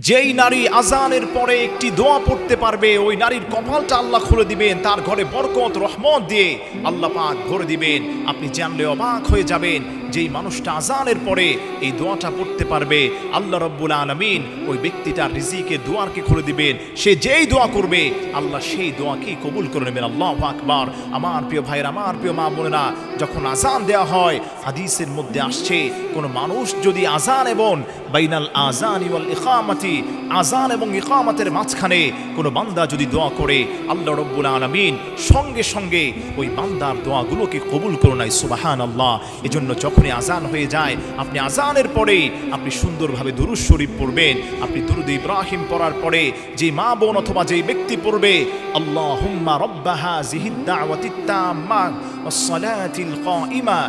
যেই নারী আজানের পরে একটি দোয়া পড়তে পারবে ওই নারীর কপালটা আল্লাহ খুলে দিবেন, তার ঘরে বরকত রহমত দিয়ে আল্লাহ পাক ভরে দিবেন। আপনি জানলে অবাক হয়ে যাবেন, যেই মানুষটা আজানের পরে এই দোয়াটা পড়তে পারবে আল্লাহ রব্বুল আলামিন ওই ব্যক্তিটার রিজিকের দুয়ারকে খুলে দিবেন। সে যেই দোয়া করবে আল্লাহ সেই দোয়াকেই কবুল করে নেবেন। আল্লাহু আকবার। আমার প্রিয় ভাইয়েরা, আমার প্রিয় মা বোনেরা, যখন আজান দেওয়া হয় হাদিসের মধ্যে আসছে, কোনো মানুষ যদি আজান এবং বাইনাল আজানি ওয়াল ইকামাতি, আজান এবং ইকামাতের মাঝখানে কোনো বান্দা যদি দোয়া করে আল্লাহ রব্বুল আলামিন সঙ্গে সঙ্গে ওই বান্দার দোয়াগুলোকে কবুল করে নেয়। সুবহানাল্লাহ। এজন্য যখনই আজান হয়ে যায় আপনি আজানের পরে আপনি সুন্দরভাবে দুরূদ শরীফ পড়বেন। আপনি দুরূদ ইব্রাহিম পড়ার পরে যে মা বোন অথবা যেই ব্যক্তি পড়বে, আল্লাহুম্মা রাব্বা হাযিহিদ দাওয়াতিত তাম্মা ওয়াস সালাতিল কাইমা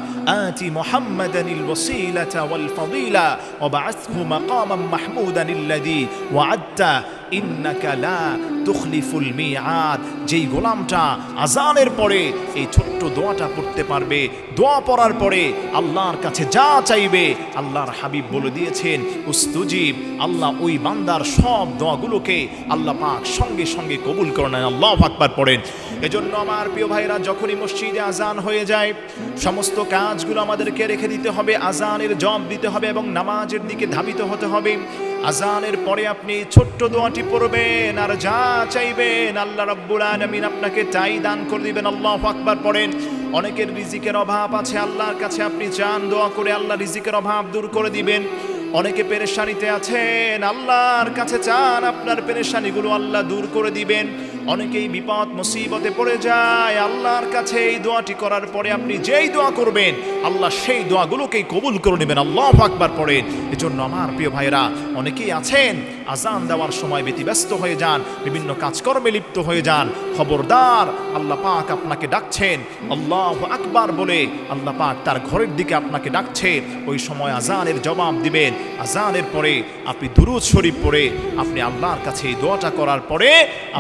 আতি মুহাম্মাদানিল ওয়াসিলাতা ওয়াল ফাদিলা ওয়া বা'আথহু মাকামান মাহমুদান আল্লাযী ওয়া'আদতা ইন্নাকা লা তুখলিফুল মিআদ। যেই গোলামটা আজানের পরে এই ছোট্ট দোয়াটা পড়তে পারবে, দোয়া পড়ার পরে আল্লাহর কাছে যা চাইবে আল্লাহর হাবিব বলে দিয়েছেন উস্তুজিব, আল্লাহ ওই বান্দার সব দোয়াগুলোকে আল্লাহ পাক সঙ্গে সঙ্গে কবুল করে নেন। আল্লাহু আকবার পড়েন। এজন্য আমার প্রিয় ভাইরা, যখনই মসজিদে আজান হয়ে যায় সমস্ত কাজগুলো আমাদেরকে রেখে দিতে হবে, আজানের জবাব দিতে হবে এবং নামাজের দিকে ধাবিত হতে হবে। আজানের পরে আপনি ছোট্ট দোয়াটি পড়বেন আর যা চাইবেন আল্লাহ রাব্বুল আলামিন আপনাকে তাই দান করে দিবেন। আল্লাহু আকবার পড়েন। অনেকের রিজিকের অভাব আছে, আল্লাহর কাছে আপনি চান দোয়া করে আল্লাহ রিজিকের অভাব দূর করে দিবেন। অনেকে পেরেশানিতে আছেন, আল্লাহর কাছে চান আপনার পেরেশানিগুলো আল্লাহ দূর করে দিবেন। অনেকেই বিপদ মুসিবতে পড়ে যায়, আল্লাহর কাছে এই দোয়াটি করার পরে আপনি যেই দোয়া করবেন আল্লাহ সেই দোয়াগুলোকেই কবুল করে নেবেন। আল্লাহু আকবার পড়েন। এজন্য আমার প্রিয় ভাইরা, অনেকেই আছেন আজান দেওয়ার সময় ব্যতিব্যস্ত হয়ে যান, বিভিন্ন কাজকর্মে লিপ্ত হয়ে যান। খবরদার, আল্লাহ পাক আপনাকে ডাকছেন আল্লাহু আকবার বলে, আল্লাহ পাক তার ঘরের দিকে আপনাকে ডাকছে। ওই সময় আজানের জবাব দিবেন। আজানের পরে আপনি দুরূদ শরীফ পড়ে আপনি আল্লাহর কাছে এই দোয়াটা করার পরে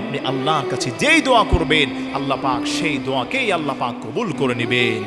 আপনি আল্লাহর কাছে যেই দোয়া করবেন আল্লাহ পাক সেই দোয়াকেই আল্লাহ পাক কবুল করে নেবেন।